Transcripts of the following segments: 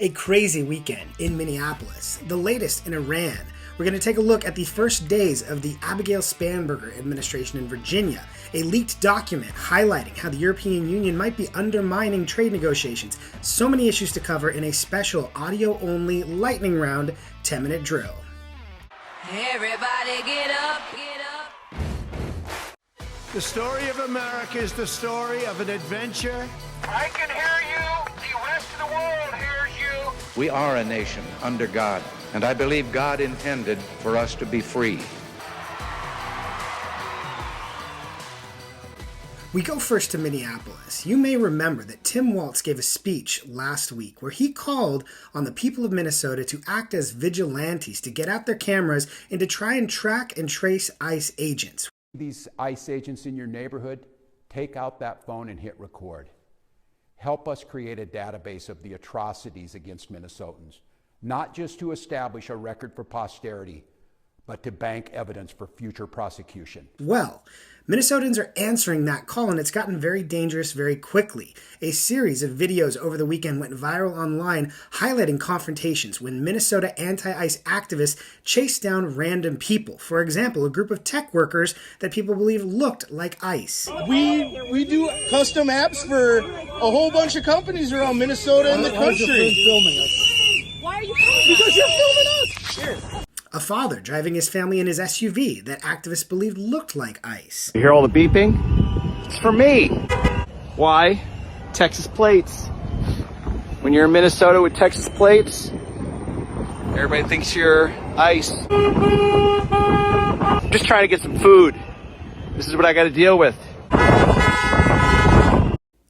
A crazy weekend in Minneapolis, the latest in Iran. We're going to take a look at the first days of the Abigail Spanberger administration in Virginia, a leaked document highlighting how the European Union might be undermining trade negotiations. So many issues to cover in a special audio-only lightning round 10-minute drill. Everybody get up, get up. The story of America is the story of an adventure. I can hear you. The rest of the world hears you. We are a nation under God, and I believe God intended for us to be free. We go first to Minneapolis. You may remember that Tim Walz gave a speech last week where he called on the people of Minnesota to act as vigilantes, to get out their cameras and to try and track and trace ICE agents. These ICE agents in your neighborhood, take out that phone and hit record. Help us create a database of the atrocities against Minnesotans, not just to establish a record for posterity, but to bank evidence for future prosecution. Well, Minnesotans are answering that call, and it's gotten very dangerous very quickly. A series of videos over the weekend went viral online highlighting confrontations when Minnesota anti-ICE activists chased down random people. For example, a group of tech workers that people believe looked like ICE. We do custom apps for a whole bunch of companies around Minnesota and the country. Why are you filming? Because you're filming us. Sure. A father driving his family in his SUV that activists believed looked like ICE. You hear all the beeping? It's for me. Why? Texas plates. When you're in Minnesota with Texas plates, everybody thinks you're ICE. I'm just trying to get some food. This is what I got to deal with.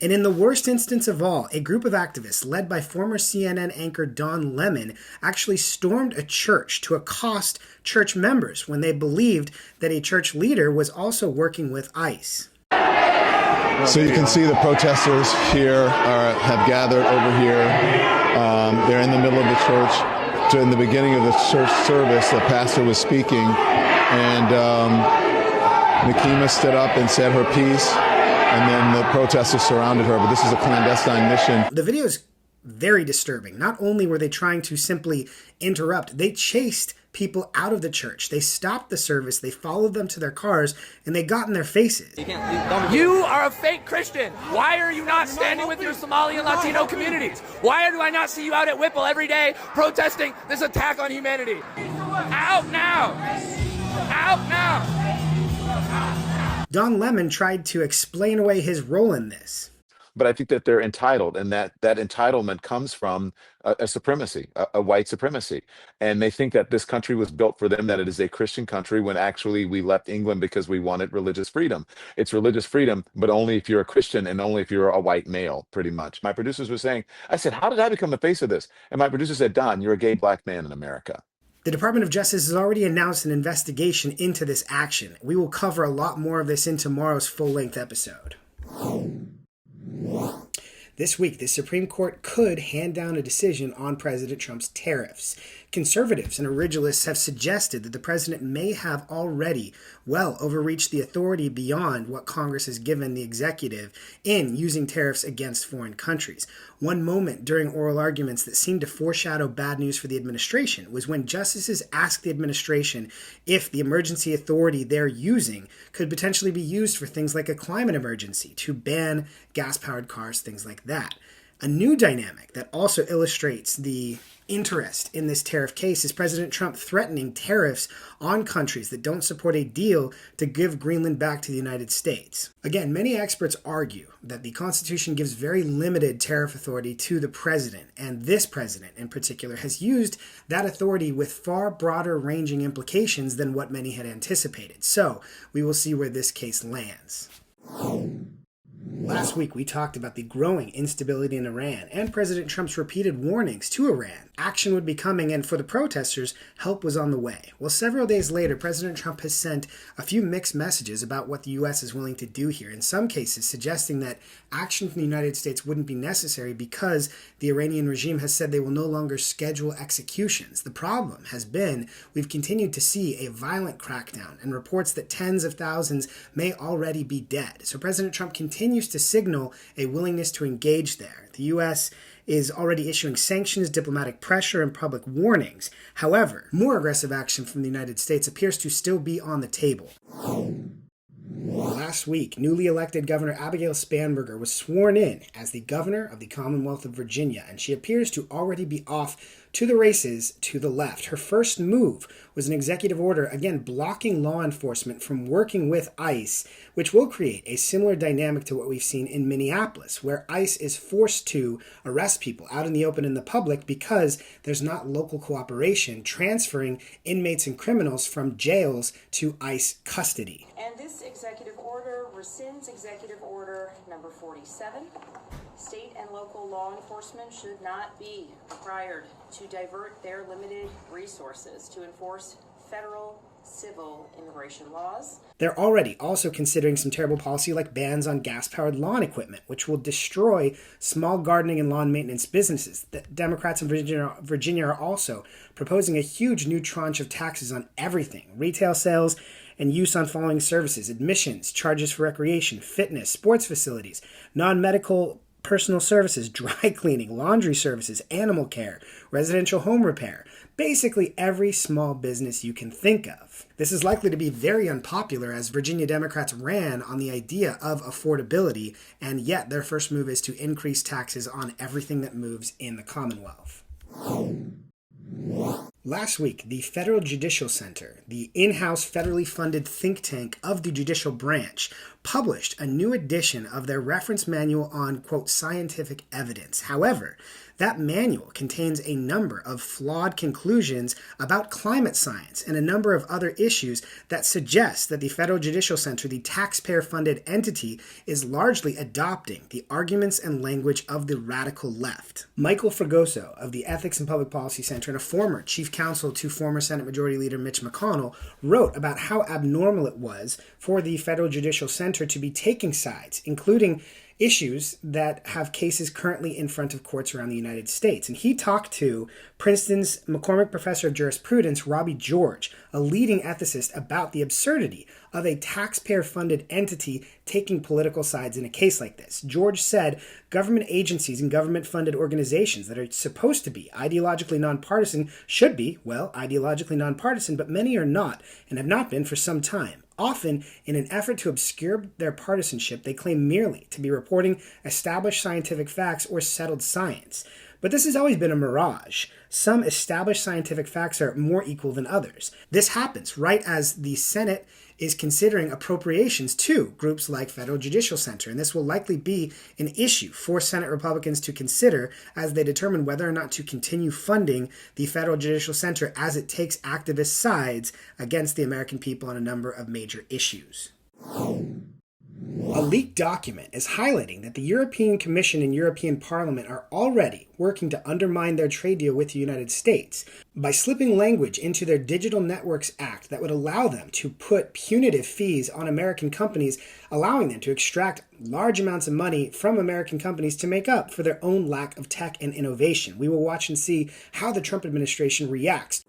And in the worst instance of all, a group of activists led by former CNN anchor Don Lemon actually stormed a church to accost church members when they believed that a church leader was also working with ICE. So you can see the protesters here have gathered over here. They're in the middle of the church. In the beginning of the church service, the pastor was speaking, and Nikema stood up and said her piece. And then the protesters surrounded her, but this is a clandestine mission. The video is very disturbing. Not only were they trying to simply interrupt, they chased people out of the church. They stopped the service, they followed them to their cars, and they got in their faces. You are a fake Christian. Why are you not standing with your Somali and Latino communities? Why do I not see you out at Whipple every day protesting this attack on humanity? Out now! Out now! Don Lemon tried to explain away his role in this. But I think that they're entitled, and that entitlement comes from a supremacy, a white supremacy. And they think that this country was built for them, that it is a Christian country, when actually we left England because we wanted religious freedom. It's religious freedom, but only if you're a Christian and only if you're a white male, pretty much. My producers were saying, I said, how did I become the face of this? And my producer said, Don, you're a gay black man in America. The Department of Justice has already announced an investigation into this action. We will cover a lot more of this in tomorrow's full-length episode. This week, the Supreme Court could hand down a decision on President Trump's tariffs. Conservatives and originalists have suggested that the president may have already well overreached the authority beyond what Congress has given the executive in using tariffs against foreign countries. One moment during oral arguments that seemed to foreshadow bad news for the administration was when justices asked the administration if the emergency authority they're using could potentially be used for things like a climate emergency, to ban gas-powered cars, things like that. A new dynamic that also illustrates the interest in this tariff case is President Trump threatening tariffs on countries that don't support a deal to give Greenland back to the United States. Again, many experts argue that the Constitution gives very limited tariff authority to the president, and this president in particular has used that authority with far broader ranging implications than what many had anticipated. So we will see where this case lands. Last week, we talked about the growing instability in Iran and President Trump's repeated warnings to Iran. Action would be coming, and for the protesters, help was on the way. Well, several days later, President Trump has sent a few mixed messages about what the U.S. is willing to do here, in some cases suggesting that action from the United States wouldn't be necessary because the Iranian regime has said they will no longer schedule executions. The problem has been we've continued to see a violent crackdown and reports that tens of thousands may already be dead. So President Trump continues to signal a willingness to engage there. The U.S. is already issuing sanctions, diplomatic pressure, and public warnings. However, more aggressive action from the United States appears to still be on the table. Last week, newly elected Governor Abigail Spanberger was sworn in as the governor of the Commonwealth of Virginia, and she appears to already be off to the races to the left. Her first move was an executive order, again blocking law enforcement from working with ICE, which will create a similar dynamic to what we've seen in Minneapolis, where ICE is forced to arrest people out in the open in the public because there's not local cooperation transferring inmates and criminals from jails to ICE custody. And this executive order rescinds executive order number 47. State and local law enforcement should not be required to divert their limited resources to enforce federal civil immigration laws. They're already also considering some terrible policy like bans on gas-powered lawn equipment, which will destroy small gardening and lawn maintenance businesses. The Democrats in Virginia are also proposing a huge new tranche of taxes on everything: retail sales and use on following services, admissions, charges for recreation, fitness, sports facilities, non-medical personal services, dry cleaning, laundry services, animal care, residential home repair, basically every small business you can think of. This is likely to be very unpopular as Virginia Democrats ran on the idea of affordability, and yet their first move is to increase taxes on everything that moves in the Commonwealth. Last week, the Federal Judicial Center, the in-house federally funded think tank of the judicial branch, published a new edition of their reference manual on, quote, scientific evidence. However, that manual contains a number of flawed conclusions about climate science and a number of other issues that suggest that the Federal Judicial Center, the taxpayer-funded entity, is largely adopting the arguments and language of the radical left. Michael Fragoso of the Ethics and Public Policy Center and a former chief counsel to former Senate Majority Leader Mitch McConnell wrote about how abnormal it was for the Federal Judicial Center to be taking sides, including issues that have cases currently in front of courts around the United States. And he talked to Princeton's McCormick Professor of Jurisprudence, Robbie George, a leading ethicist, about the absurdity of a taxpayer-funded entity taking political sides in a case like this. George said government agencies and government-funded organizations that are supposed to be ideologically nonpartisan should be, well, ideologically nonpartisan, but many are not and have not been for some time. Often, in an effort to obscure their partisanship, they claim merely to be reporting established scientific facts or settled science. But this has always been a mirage. Some established scientific facts are more equal than others. This happens right as the Senate is considering appropriations to groups like Federal Judicial Center, and this will likely be an issue for Senate Republicans to consider as they determine whether or not to continue funding the Federal Judicial Center as it takes activist sides against the American people on a number of major issues. A leaked document is highlighting that the European Commission and European Parliament are already working to undermine their trade deal with the United States by slipping language into their Digital Networks Act that would allow them to put punitive fees on American companies, allowing them to extract large amounts of money from American companies to make up for their own lack of tech and innovation. We will watch and see how the Trump administration reacts.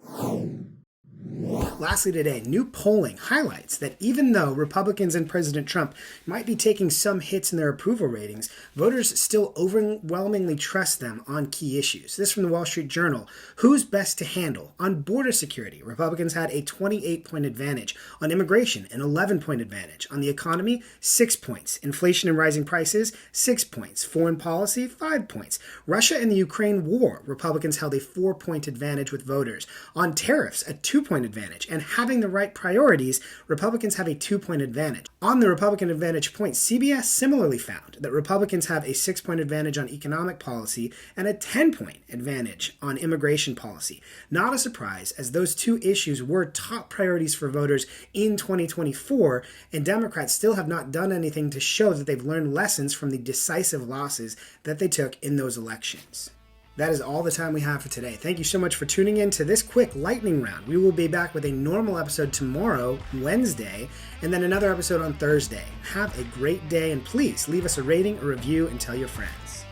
Lastly today, new polling highlights that even though Republicans and President Trump might be taking some hits in their approval ratings, voters still overwhelmingly trust them on key issues. This from the Wall Street Journal. Who's best to handle? On border security, Republicans had a 28-point advantage. On immigration, an 11-point advantage. On the economy, 6 points. Inflation and rising prices, 6 points. Foreign policy, 5 points. Russia and the Ukraine war, Republicans held a 4-point advantage with voters. On tariffs, a 2-point advantage. And having the right priorities, Republicans have a 2-point advantage. On the Republican advantage point, CBS similarly found that Republicans have a 6-point advantage on economic policy and a 10-point advantage on immigration policy. Not a surprise, as those two issues were top priorities for voters in 2024, and Democrats still have not done anything to show that they've learned lessons from the decisive losses that they took in those elections. That is all the time we have for today. Thank you so much for tuning in to this quick lightning round. We will be back with a normal episode tomorrow, Wednesday, and then another episode on Thursday. Have a great day, and please leave us a rating, a review, and tell your friends.